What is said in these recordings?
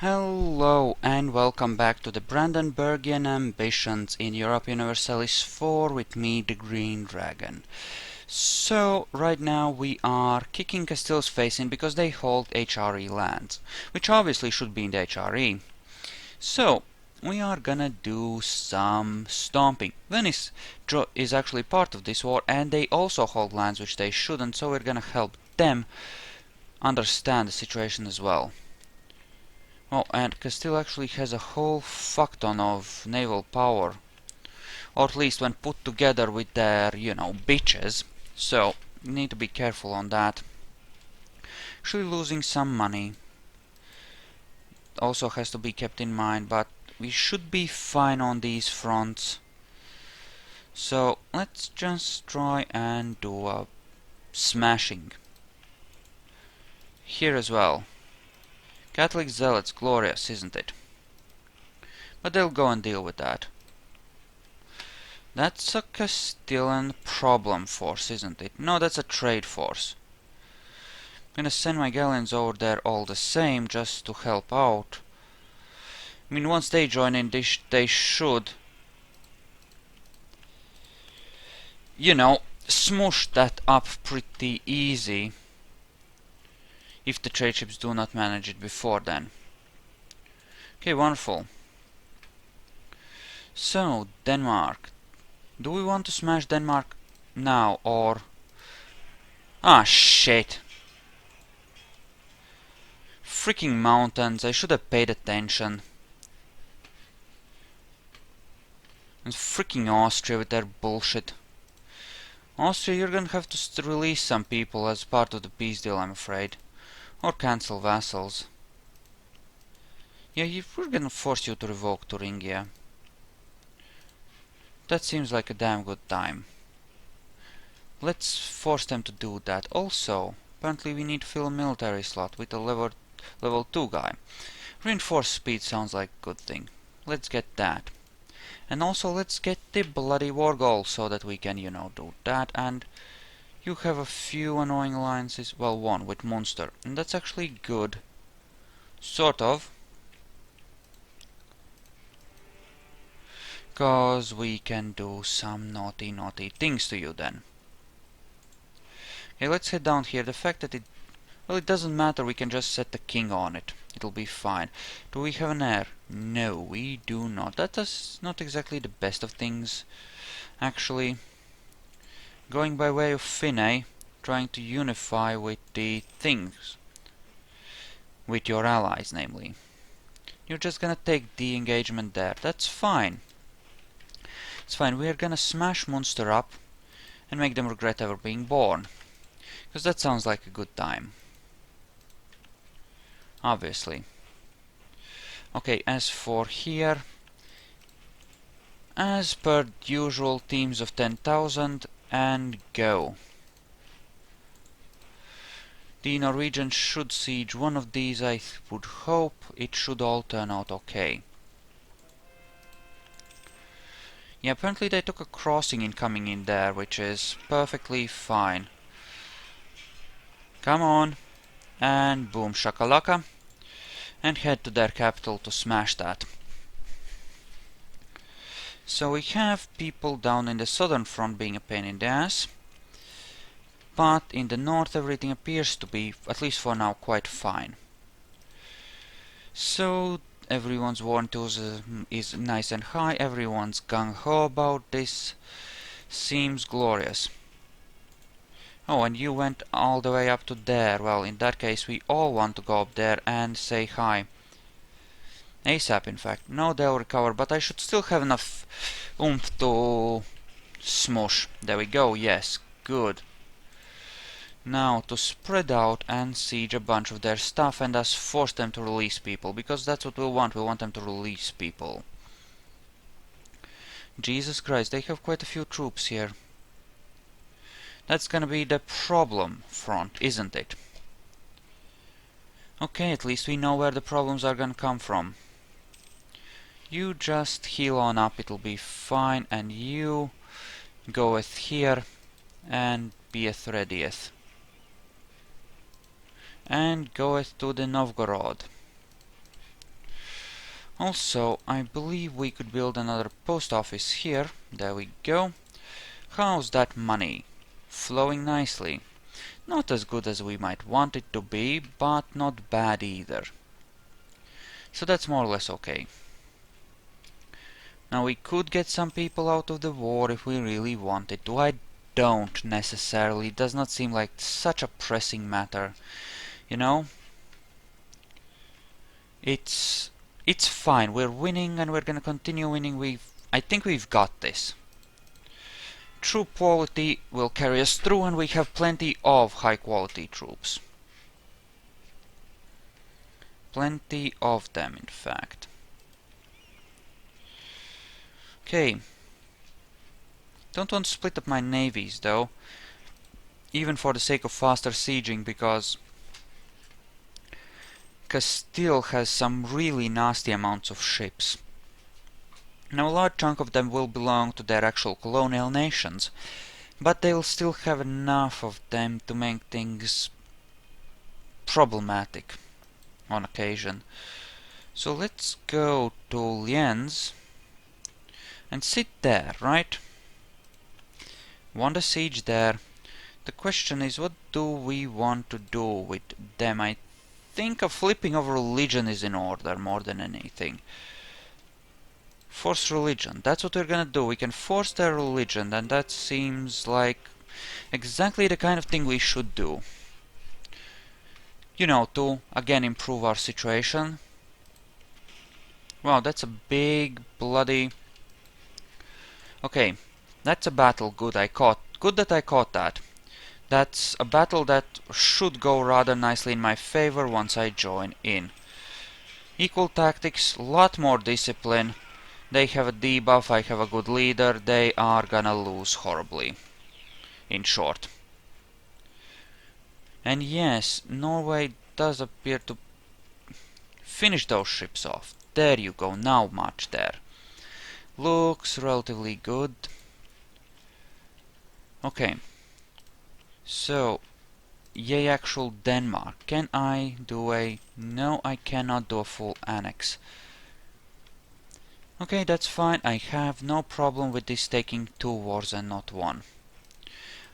Hello and welcome back to the Brandenburgian Ambitions in Europe Universalis 4 with me, the Green Dragon. So, right now we are kicking Castile's face in because they hold HRE lands, which obviously should be in the HRE. So, we are gonna do some stomping. Venice is actually part of this war and they also hold lands which they shouldn't, so we're gonna help them understand the situation as well. Oh, and Castile actually has a whole fuck ton of naval power. Or at least when put together with their, bitches. So, need to be careful on that. Actually losing some money. Also has to be kept in mind, but we should be fine on these fronts. So, let's just try and do a smashing. Here as well. Catholic zealots, glorious, isn't it? But they'll go and deal with that. That's a Castilian problem force, isn't it? No, that's a trade force. I'm gonna send my galleons over there all the same, just to help out. I mean, once they join in, they should, smush that up pretty easy. If the trade ships do not manage it before then. Okay, wonderful. So, Denmark. Do we want to smash Denmark now, or... Ah, shit. Freaking mountains, I should have paid attention. And freaking Austria with their bullshit. Austria, you're gonna have to release some people as part of the peace deal, I'm afraid. Or cancel vassals. Yeah, we're gonna force you to revoke Thuringia. That seems like a damn good time. Let's force them to do that. Also, apparently we need to fill a military slot with a level 2 guy. Reinforced speed sounds like a good thing. Let's get that. And also let's get the bloody war goal so that we can, do that. And you have a few annoying alliances. Well, one with Munster. And that's actually good. Sort of. Because we can do some naughty things to you then. Okay, let's head down here. The fact that it doesn't matter, we can just set the king on it. It'll be fine. Do we have an heir? No, we do not. That is not exactly the best of things, actually. Going by way of Finney, trying to unify with the things. With your allies, namely. You're just gonna take the engagement there. That's fine. It's fine. We're gonna smash Munster up and make them regret ever being born. Because that sounds like a good time. Obviously. Okay, as for here, as per usual, teams of 10,000 and go. The Norwegians should siege one of these, I would hope. It should all turn out okay. Yeah, apparently they took a crossing in coming in there, which is perfectly fine. Come on. And boom, shakalaka. And head to their capital to smash that. So we have people down in the southern front being a pain in the ass. But in the north everything appears to be, at least for now, quite fine. So everyone's war enthusiasm is nice and high, everyone's gung-ho about this. Seems glorious. Oh, and you went all the way up to there. Well, in that case we all want to go up there and say hi. ASAP, in fact. No, they'll recover, but I should still have enough oomph to smush. There we go, yes, good. Now to spread out and siege a bunch of their stuff and thus force them to release people, because that's what we want them to release people. Jesus Christ, they have quite a few troops here. That's gonna be the problem front, isn't it? Okay, at least we know where the problems are gonna come from. You just heal on up, it'll be fine, and you goeth here and beeth readieth. And goeth to the Novgorod. Also, I believe we could build another post office here. There we go. How's that money? Flowing nicely. Not as good as we might want it to be, but not bad either. So that's more or less okay. Now we could get some people out of the war if we really wanted to. I don't necessarily. It does not seem like such a pressing matter. You know? It's fine. We're winning and we're gonna continue winning. I think we've got this. Troop quality will carry us through and we have plenty of high quality troops. Plenty of them, in fact. Okay. Don't want to split up my navies, though. Even for the sake of faster sieging, because Castile has some really nasty amounts of ships. Now a large chunk of them will belong to their actual colonial nations, but they'll still have enough of them to make things problematic on occasion. So let's go to Lienz and sit there, right? Want a siege there. The question is, what do we want to do with them? I think a flipping of religion is in order more than anything. Force religion. That's what we're gonna do. We can force their religion, and that seems like exactly the kind of thing we should do. You know, to again improve our situation. Wow, that's a big bloody... Okay, that's a battle. Good that I caught that. That's a battle that should go rather nicely in my favor once I join in. Equal tactics, lot more discipline. They have a debuff, I have a good leader. They are gonna lose horribly. In short. And yes, Norway does appear to finish those ships off. There you go, now much there. Looks relatively good. Okay. So, yay, actual Denmark. Can I do a... No, I cannot do a full annex. Okay, that's fine. I have no problem with this taking 2 wars and not 1.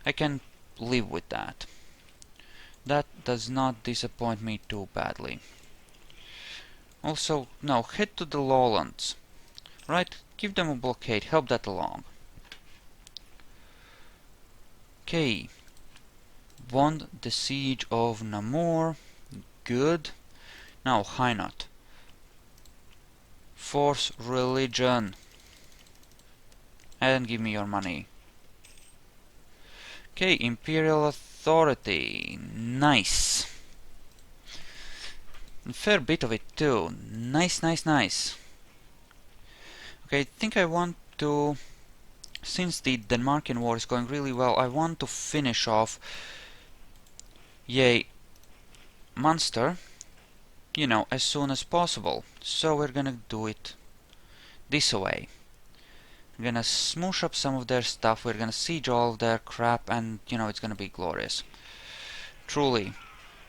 I can live with that. That does not disappoint me too badly. Also, no, head to the lowlands. Right? Give them a blockade. Help that along. Okay. Won the siege of Namur. Good. Now, Hainaut. Force religion. And give me your money. Okay, Imperial Authority. Nice. A fair bit of it too. Nice, nice, nice. Okay, I think I want to... Since the Denmarkian war is going really well, I want to finish off... Yay, Munster, you know, as soon as possible. So we're gonna do it this way. We're gonna smoosh up some of their stuff, we're gonna siege all of their crap, and, you know, it's gonna be glorious. Truly.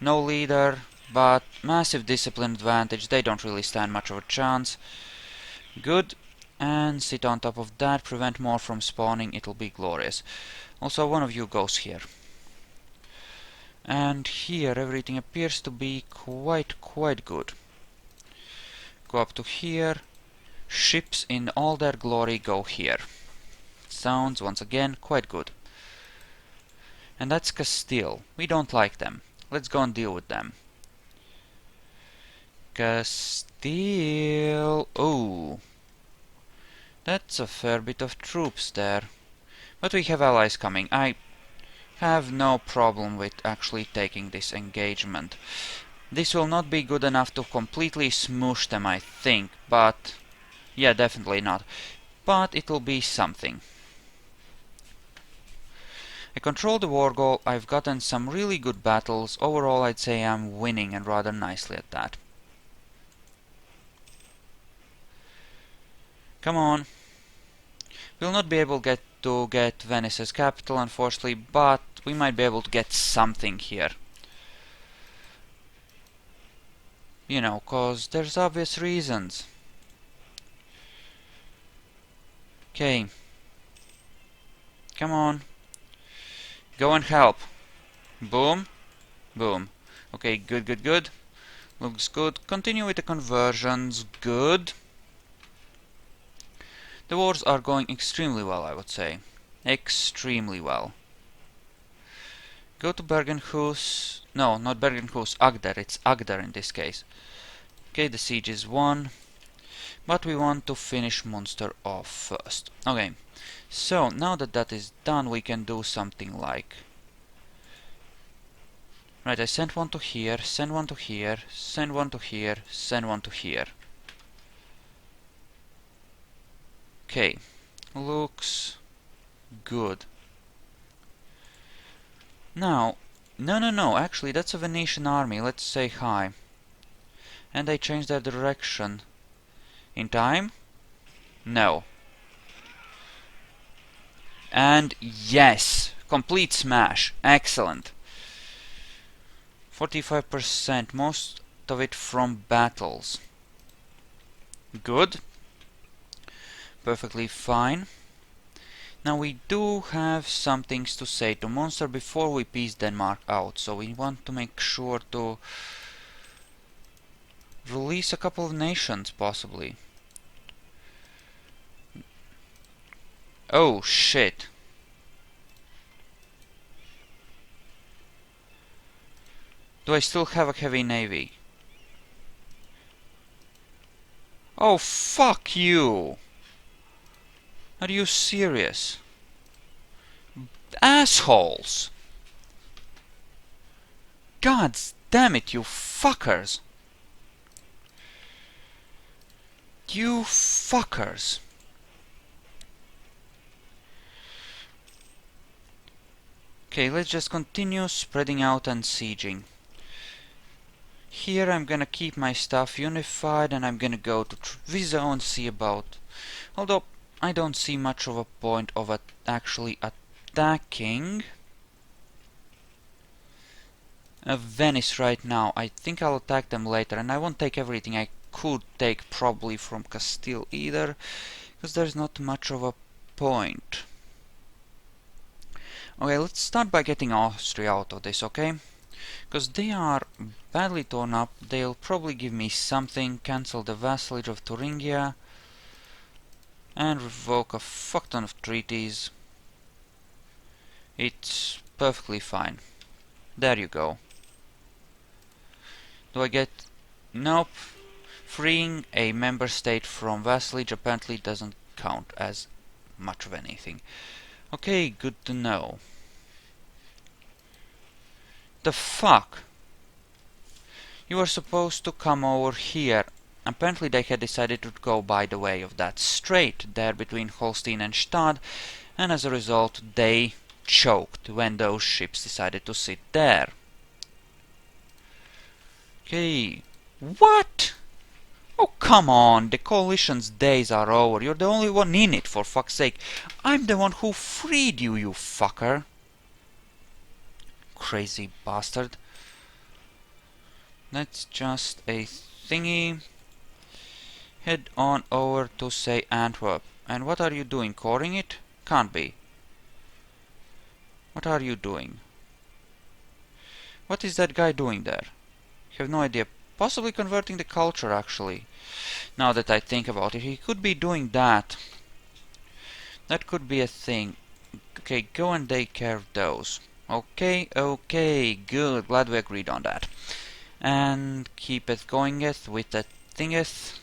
No leader, but massive discipline advantage. They don't really stand much of a chance. Good. And sit on top of that, prevent more from spawning, it'll be glorious. Also, one of you goes here. And here everything appears to be quite good. Go up to here. Ships in all their glory go here. Sounds, once again, quite good. And that's Castile. We don't like them. Let's go and deal with them. Castile... Oh. That's a fair bit of troops there. But we have allies coming. I have no problem with actually taking this engagement. This will not be good enough to completely smoosh them, I think, but... Yeah, definitely not. But it'll be something. I control the war goal, I've gotten some really good battles. Overall, I'd say I'm winning, and rather nicely at that. Come on. We'll not be able to get Venice as capital, unfortunately, but we might be able to get something here. You know, cause there's obvious reasons. Okay. Come on. Go and help. Boom. Boom. Okay, good, good, good. Looks good. Continue with the conversions. Good. The wars are going extremely well, I would say. Extremely well. Go to Bergenhus. No, not Bergenhus. Agder. It's Agder in this case. Okay, the siege is won. But we want to finish Munster off first. Okay. So, now that that is done, we can do something like... Right, I sent one to here, send one to here, send one to here, send one to here. Okay. Looks good. Now, no, actually that's a Venetian army, let's say hi. And they change their direction. In time? No. And yes! Complete smash. Excellent. 45%, most of it from battles. Good. Perfectly fine. Now we do have some things to say to Munster before we peace Denmark out, so we want to make sure to release a couple of nations, possibly. Oh, shit. Do I still have a heavy navy? Oh, fuck you! Are you serious? Assholes! God damn it, you fuckers! You fuckers! Okay, let's just continue spreading out and sieging. Here I'm gonna keep my stuff unified and I'm gonna go to Treviso and see about... Although I don't see much of a point of actually attacking Venice right now. I think I'll attack them later, and I won't take everything I could take probably from Castile either, because there's not much of a point. Okay, let's start by getting Austria out of this, okay? Because they are badly torn up. They'll probably give me something, cancel the vassalage of Thuringia, and revoke a fuck ton of treaties. It's perfectly fine. There you go. Do I get... Nope. Freeing a member state from vassalage apparently doesn't count as much of anything. Okay, good to know. The fuck? You were supposed to come over here. Apparently they had decided to go by the way of that strait there between Holstein and Stad, and as a result they choked when those ships decided to sit there. Okay. What? Oh, come on, the coalition's days are over. You're the only one in it, for fuck's sake. I'm the one who freed you, you fucker. Crazy bastard. That's just a thingy. Head on over to, say, Antwerp. And what are you doing? Coring it? Can't be. What are you doing? What is that guy doing there? Have no idea. Possibly converting the culture, actually. Now that I think about it, he could be doing that. That could be a thing. Okay, go and take care of those. Okay, okay, good. Glad we agreed on that. And keep it goingeth with that thingeth.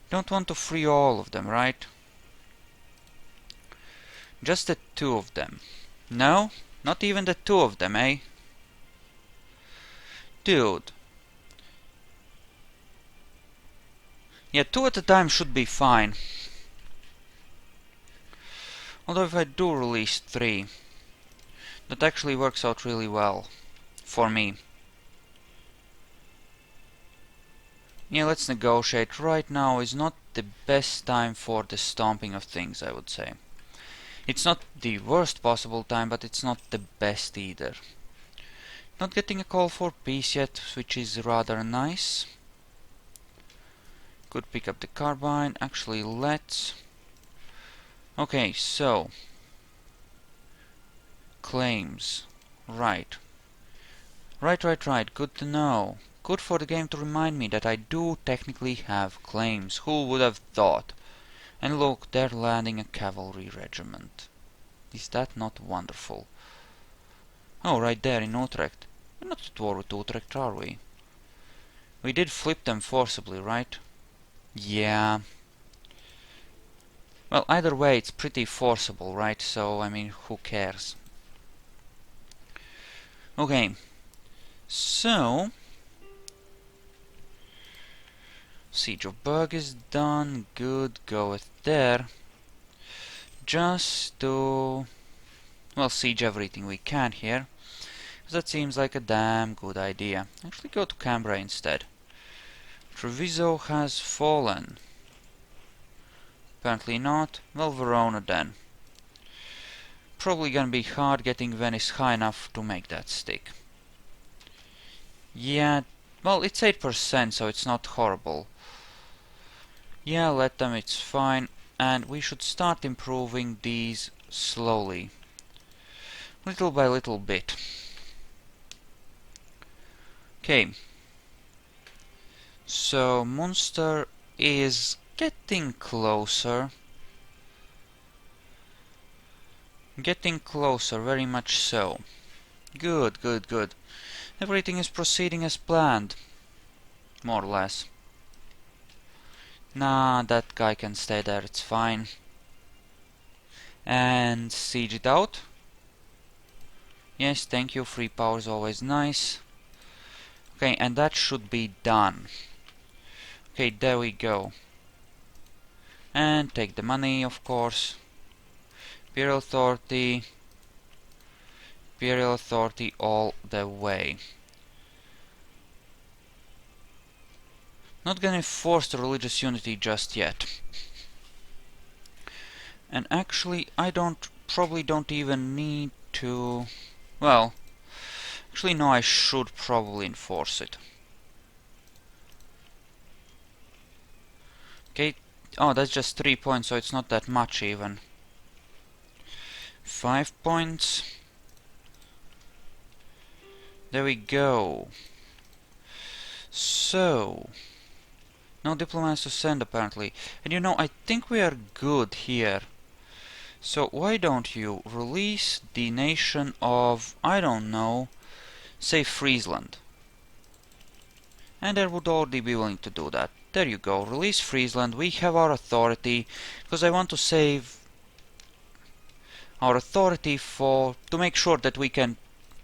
Don't want to free all of them, right? Just the two of them. No? Not even the two of them, eh? Dude. Yeah, two at a time should be fine. Although if I do release three, that actually works out really well. For me. Yeah, let's negotiate. Right now is not the best time for the stomping of things, I would say. It's not the worst possible time, but it's not the best either. Not getting a call for peace yet, which is rather nice. Could pick up the carbine. Actually, let's... Okay, so... Claims. Right. Right. Good to know. Good for the game to remind me that I do technically have claims. Who would have thought? And look, they're landing a cavalry regiment. Is that not wonderful? Oh, right there in Utrecht. We're not at war with Utrecht, are we? We did flip them forcibly, right? Yeah. Well, either way, it's pretty forcible, right? So, I mean, who cares? Okay. So... Siege of Berg is done. Good, goeth there. Just to... well, siege everything we can here. That seems like a damn good idea. Actually go to Cambrai instead. Treviso has fallen. Apparently not. Well, Verona then. Probably gonna be hard getting Venice high enough to make that stick. Yeah, well, it's 8%, so it's not horrible. Yeah, let them, it's fine. And we should start improving these slowly. Little by little bit. Okay. So, Munster is getting closer. Getting closer, very much so. Good. Everything is proceeding as planned. More or less. Nah, that guy can stay there, it's fine. And siege it out. Yes, thank you, free power is always nice. Okay, and that should be done. Okay, there we go. And take the money, of course. Imperial Authority. Imperial Authority all the way. Not gonna force the religious unity just yet. And actually, I probably don't even need to... well, actually no, I should probably enforce it. Okay, oh, that's just 3 points, so it's not that much even. 5 points. There we go. So... no diplomats to send, apparently. And you know, I think we are good here. So why don't you release the nation of, I don't know, say Friesland. And they would already be willing to do that. There you go, release Friesland, we have our authority, because I want to save our authority to make sure that we can...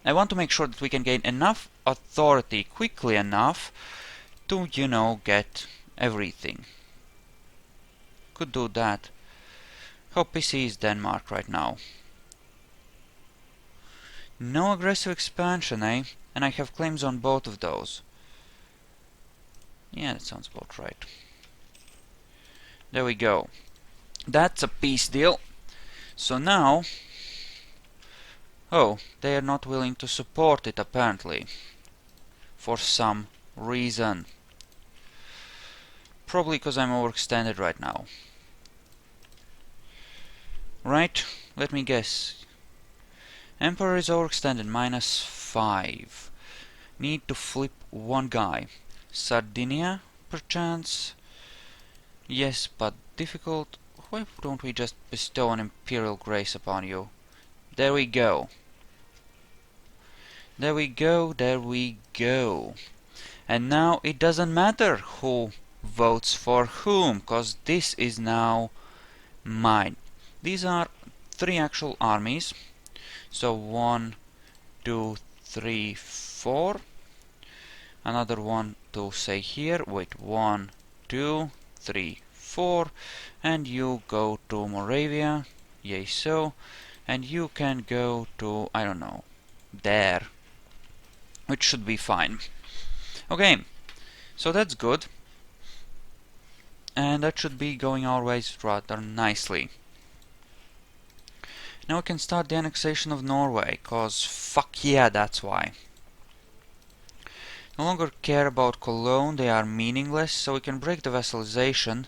I want to make sure that we can gain enough authority quickly enough to, you know, get everything. Could do that. How pissy is Denmark right now? No aggressive expansion, eh? And I have claims on both of those. Yeah, that sounds about right. There we go. That's a peace deal. So now... oh, they are not willing to support it, apparently. For some reason. Probably because I'm overextended right now. Right? Let me guess. Emperor is overextended, -5. Need to flip one guy. Sardinia, perchance? Yes, but difficult. Why don't we just bestow an imperial grace upon you? There we go. There we go. And now it doesn't matter who votes for whom, because this is now mine. These are 3 actual armies. So 1, 2, 3, 4. Another one to say here. Wait, 1, 2, 3, 4. And you go to Moravia. Yay, so. And you can go to, I don't know, there. Which should be fine. Okay, so that's good. And that should be going our ways rather nicely. Now we can start the annexation of Norway, cause fuck yeah, that's why. No longer care about Cologne, they are meaningless, so we can break the vassalization.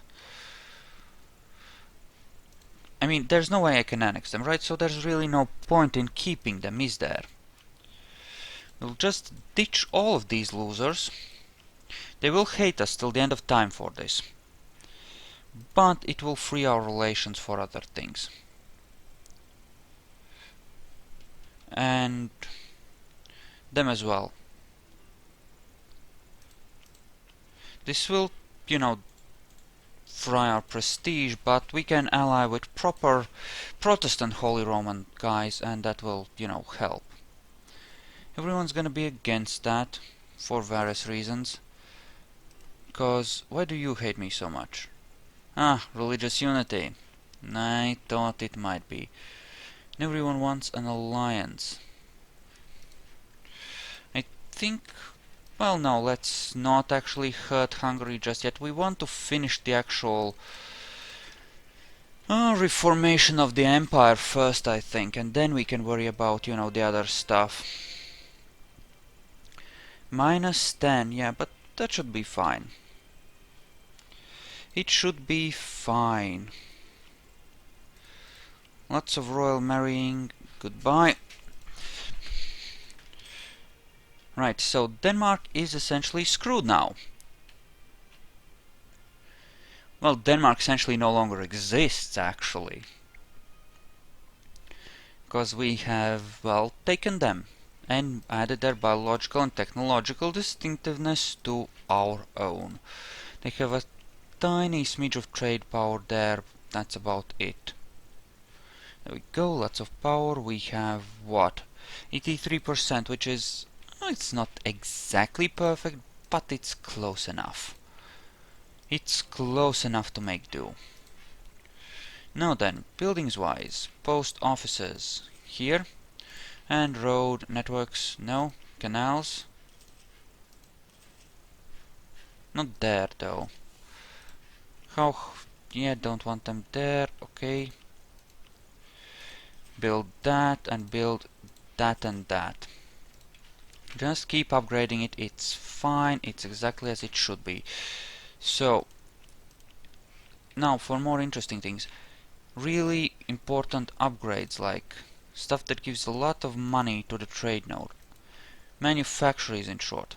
I mean, there's no way I can annex them, right? So there's really no point in keeping them, is there? We'll just ditch all of these losers. They will hate us till the end of time for this. But it will free our relations for other things. And them as well. This will, you know, fry our prestige, but we can ally with proper Protestant Holy Roman guys, and that will, you know, help. Everyone's gonna be against that for various reasons. Because why do you hate me so much? Ah, religious unity. I thought it might be. Everyone wants an alliance. I think... Well, no, let's not actually hurt Hungary just yet. We want to finish the actual reformation of the empire first, I think, and then we can worry about, you know, the other stuff. -10, yeah, but that should be fine. It should be fine. Lots of royal marrying. Goodbye. Right, so Denmark is essentially screwed now. Well, Denmark essentially no longer exists, actually. Because we have, well, taken them and added their biological and technological distinctiveness to our own. They have a tiny smidge of trade power there, that's about it. There we go, lots of power. We have, what? 83%, which is... it's not exactly perfect, but it's close enough. It's close enough to make do. Now then, buildings-wise, post offices here, and road networks, no, canals. Not there though. How? Yeah, don't want them there, okay. Build that and build that and that. Just keep upgrading it, it's fine, it's exactly as it should be. So, now for more interesting things. Really important upgrades, like stuff that gives a lot of money to the trade node. Manufactories, in short.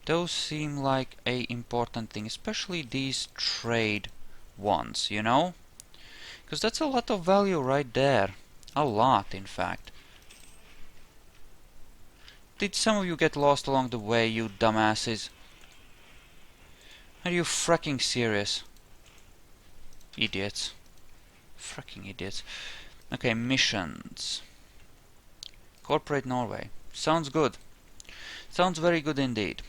Those seem like a important thing, especially these trade ones, you know? Because that's a lot of value right there. A lot, in fact. Did some of you get lost along the way, you dumbasses? Are you fracking serious? Idiots. Fracking idiots. Okay, missions. Corporate Norway. Sounds good. Sounds very good indeed.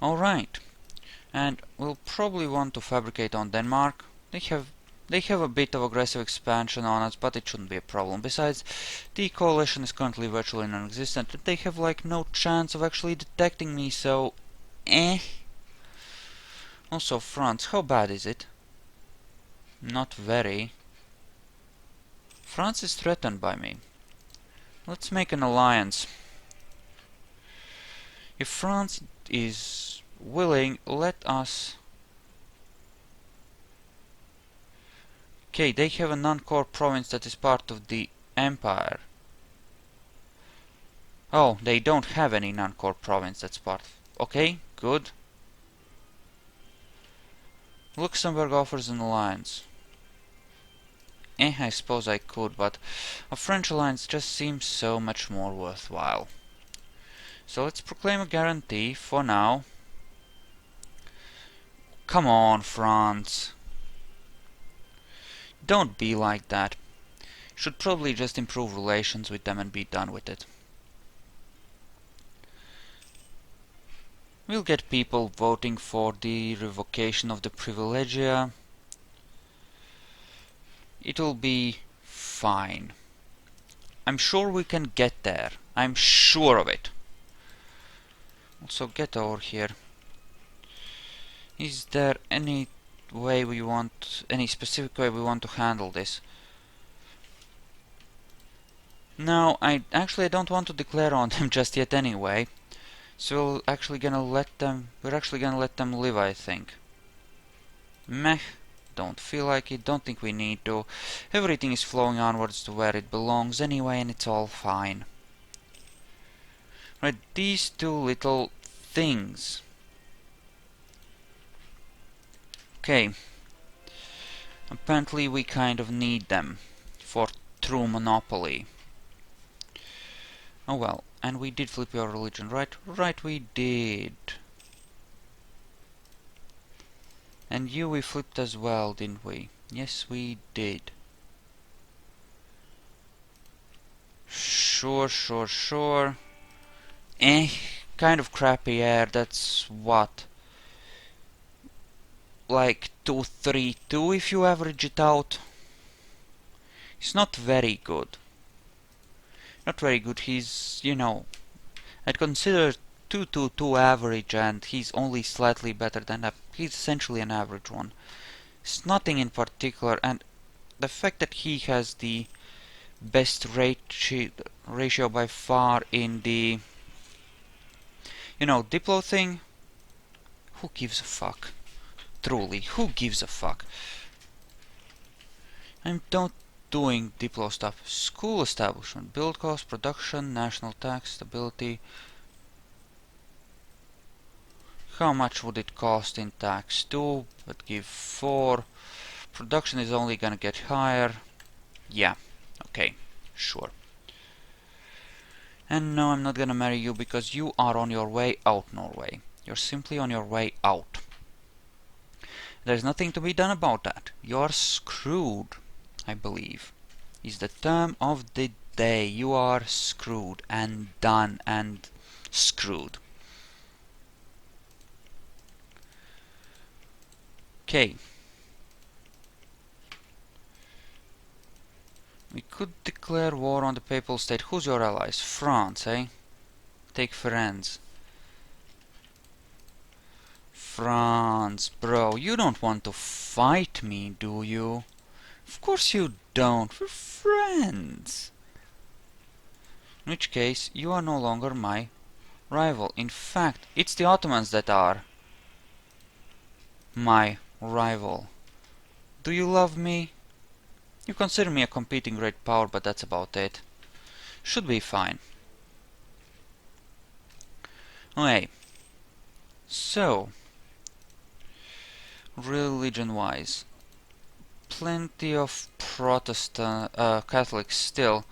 Alright. And we'll probably want to fabricate on Denmark. They have a bit of aggressive expansion on us, but it shouldn't be a problem. Besides, the coalition is currently virtually non-existent. They have like no chance of actually detecting me, so... Also, France, how bad is it? Not very. France is threatened by me. Let's make an alliance. If France is willing, let us... Okay, they have a non-core province that is part of the empire. Oh, they don't have any non-core province that's part of... Okay, good. Luxembourg offers an alliance. I suppose I could, but a French alliance just seems so much more worthwhile. So let's proclaim a guarantee for now. Come on, France. Don't be like that. Should probably just improve relations with them and be done with it. We'll get people voting for the revocation of the privilegia. It'll be fine. I'm sure we can get there. I'm sure of it. Also, get over here. Is there any way we want, any specific way we want to handle this? No, I don't want to declare on them just yet anyway. So we're actually gonna let them live, I think. Meh. Don't feel like it, don't think we need to. Everything is flowing onwards to where it belongs anyway, and it's all fine. Right, these two little things. Okay. Apparently we kind of need them for true monopoly. Oh well, and we did flip your religion, right? Right, we did. And you we flipped as well, didn't we? Yes, we did. Sure, sure, sure. Kind of crappy air, that's what? Like 232 if you average it out. It's not very good. Not very good, he's, you know, I'd consider 222 average, and he's only slightly better than that. He's essentially an average one. It's nothing in particular, and the fact that he has the best ratio by far in the, you know, Diplo thing, who gives a fuck? Truly, who gives a fuck? I'm not doing Diplo stuff. School establishment, build cost, production, national tax, stability. How much would it cost in tax? 2, but give 4. Production is only gonna get higher. Yeah, okay, sure. And no, I'm not gonna marry you because you are on your way out, Norway. You're simply on your way out. There's nothing to be done about that. You're screwed, I believe, is the term of the day. You are screwed and done and screwed. Okay. We could declare war on the Papal State. Who's your allies? France, eh? Take France. France, bro, you don't want to fight me, do you? Of course you don't. We're friends. In which case, you are no longer my rival. In fact, it's the Ottomans that are my rival. Do you love me? You consider me a competing great power, but that's about it. Should be fine. Okay. So, religion-wise, plenty of Protestant Catholics still,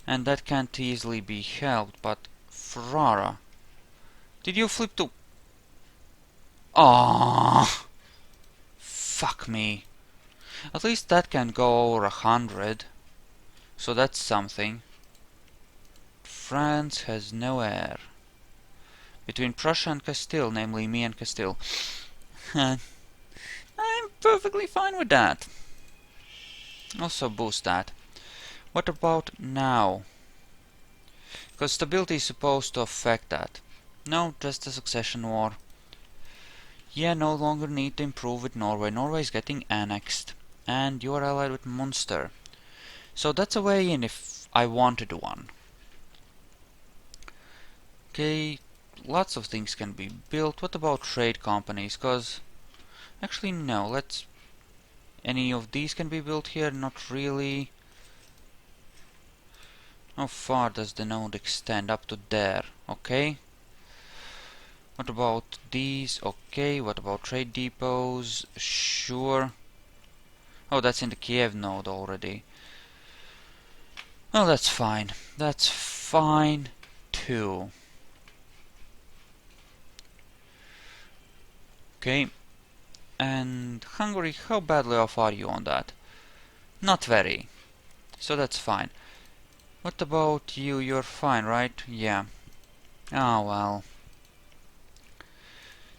and that can't easily be helped. But Ferrara, did you flip to? Ah, fuck me. At least that can go over 100, so that's something. France has no heir. Between Prussia and Castile, namely me and Castile. I'm perfectly fine with that. Also boost that. What about now? Because stability is supposed to affect that. No, just a succession war. Yeah, no longer need to improve with Norway. Norway is getting annexed. And you are allied with Munster. So that's a way in if I wanted one. Okay, lots of things can be built. What about trade companies? Because, actually no, let's... Any of these can be built here? Not really. How far does the node extend? Up to there. Okay. What about these? Okay. What about trade depots? Sure. Oh, that's in the Kiev node already. Well, that's fine. That's fine too. Okay. And Hungary, how badly off are you on that? Not very. So that's fine. What about you? You're fine, right? Yeah. Ah, well.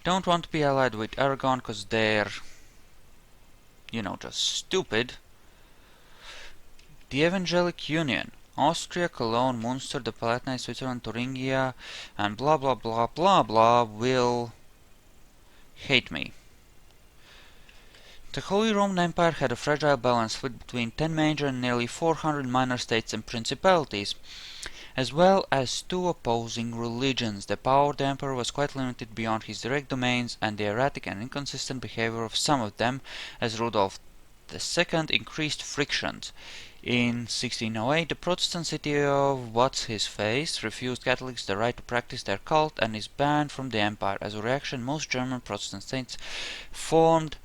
Don't want to be allied with Aragon because they're, you know, just stupid. The Evangelic Union. Austria, Cologne, Munster, the Palatinate, Switzerland, Thuringia, and blah blah blah blah blah will hate me. The Holy Roman Empire had a fragile balance split between 10 major and nearly 400 minor states and principalities. as well as two opposing religions. The power of the emperor was quite limited beyond his direct domains, and the erratic and inconsistent behavior of some of them, as Rudolf II, increased frictions. In 1608, the Protestant city of What's-His-Face refused Catholics the right to practice their cult and is banned from the empire. As a reaction, most German Protestant states formed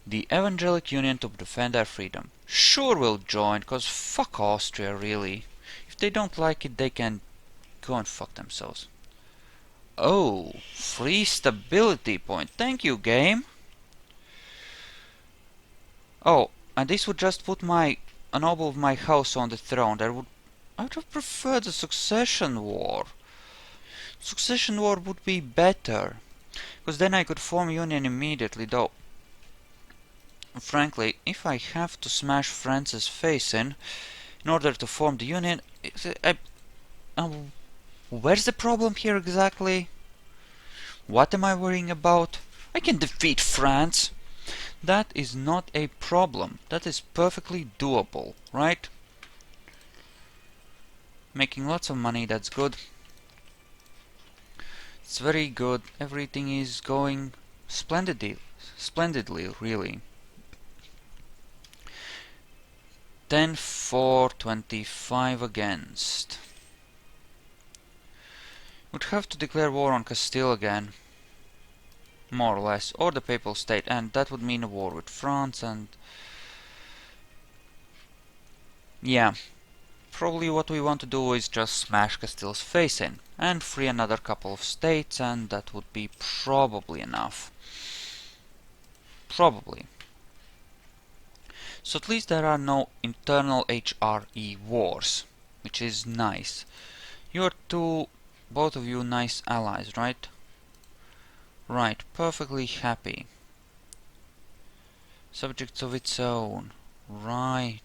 the Evangelic Union to defend their freedom. Sure, we'll join, cause fuck Austria, really. If they don't like it, they can go and fuck themselves. Oh, free stability point. Thank you, game. Oh, and this would just put a noble of my house on the throne. I would have preferred the succession war. Succession war would be better, because then I could form union immediately, though frankly, if I have to smash France's face in order to form the union, where's the problem here exactly? What am I worrying about? I can defeat France. That is not a problem. That is perfectly doable, right? Making lots of money, that's good. It's very good. Everything is going splendidly, really. 10 for 25 against. Would have to declare war on Castile again, more or less, or the Papal State, and that would mean a war with France, and yeah, probably what we want to do is just smash Castile's face in, and free another couple of states, and that would be probably enough. Probably. So at least there are no internal HRE wars, which is nice. You're both of you nice allies, right? Right, perfectly happy. Subjects of its own. Right.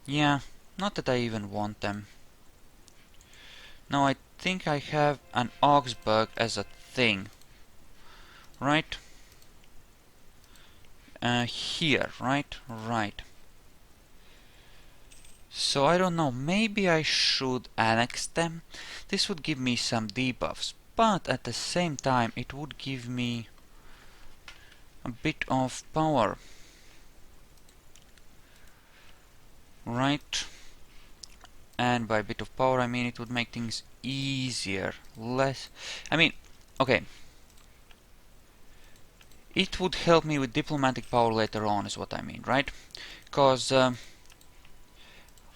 Yeah, not that I even want them. No, I think I have an Augsburg as a thing. Right? Here, right? Right. So I don't know, maybe I should annex them. This would give me some debuffs, but at the same time it would give me a bit of power. Right? And by a bit of power I mean it would make things easier, less... I mean, okay. It would help me with diplomatic power later on is what I mean, right? Because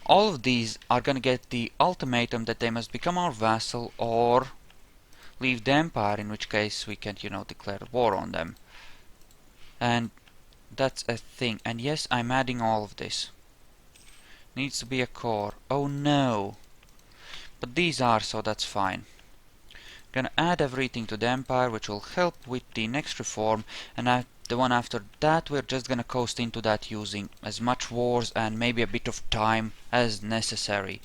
all of these are gonna get the ultimatum that they must become our vassal or leave the empire, in which case we can, declare war on them. And that's a thing. And yes, I'm adding all of this. Needs to be a core. Oh no! But these are, so that's fine. Gonna add everything to the empire, which will help with the next reform, and the one after that we're just gonna coast into that using as much wars and maybe a bit of time as necessary.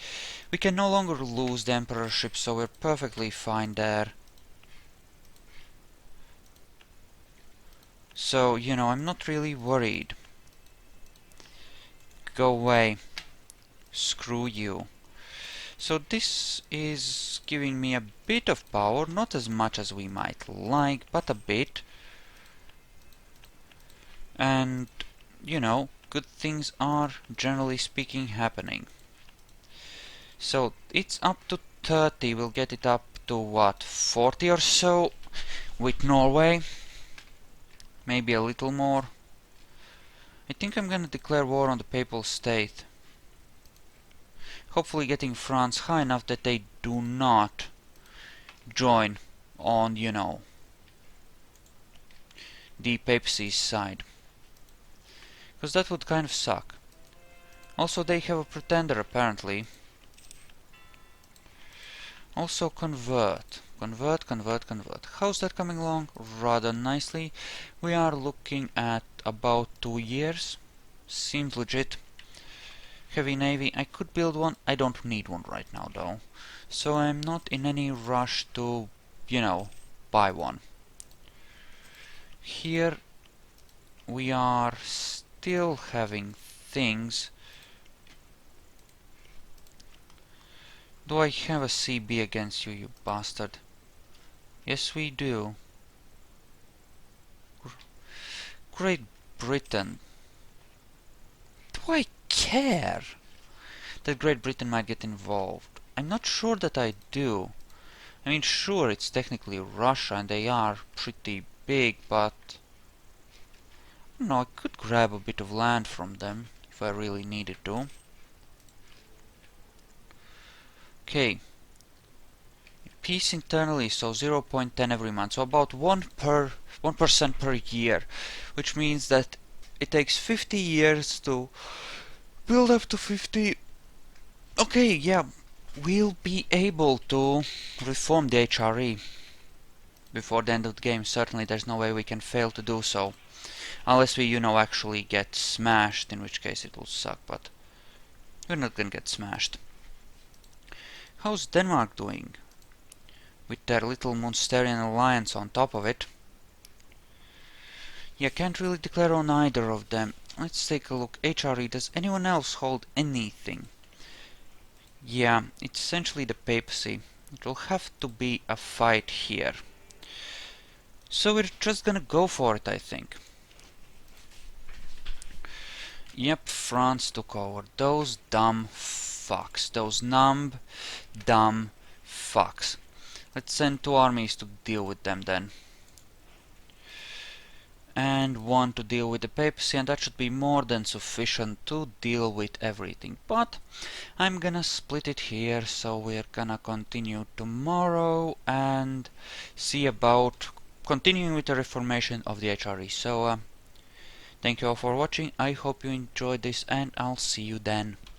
We can no longer lose the emperorship, so we're perfectly fine there. So, I'm not really worried. Go away. Screw you. So this is giving me a bit of power, not as much as we might like, but a bit. And, good things are, generally speaking, happening. So it's up to 30, we'll get it up to what, 40 or so with Norway. Maybe a little more. I think I'm gonna declare war on the Papal State. Hopefully getting France high enough that they do not join on, the papacy's side. Because that would kind of suck. Also, they have a pretender, apparently. Also, convert. Convert. How's that coming along? Rather nicely. We are looking at about 2 years. Seems legit. Heavy navy. I could build one. I don't need one right now, though. So I'm not in any rush to, buy one. Here we are still having things. Do I have a CB against you, you bastard? Yes, we do. Great Britain. Do I care that Great Britain might get involved? I'm not sure that I do. I mean, sure, it's technically Russia and they are pretty big, but I don't know, I could grab a bit of land from them if I really needed to. Okay. Peace internally, so 0.10 every month, so about 1% per year, which means that it takes 50 years to build up to 50. Okay, yeah, we'll be able to reform the HRE before the end of the game. Certainly there's no way we can fail to do so. Unless we, actually get smashed, in which case it will suck, but we're not gonna get smashed. How's Denmark doing? With their little Munsterian alliance on top of it. Yeah, can't really declare on either of them. Let's take a look. HRE, does anyone else hold anything? Yeah, it's essentially the papacy. It will have to be a fight here. So we're just gonna go for it, I think. Yep, France took over. Those dumb fucks. Those numb, dumb fucks. Let's send 2 armies to deal with them then. And 1 to deal with the papacy, and that should be more than sufficient to deal with everything. But I'm gonna split it here, so we're gonna continue tomorrow and see about continuing with the reformation of the HRE. So, thank you all for watching, I hope you enjoyed this, and I'll see you then.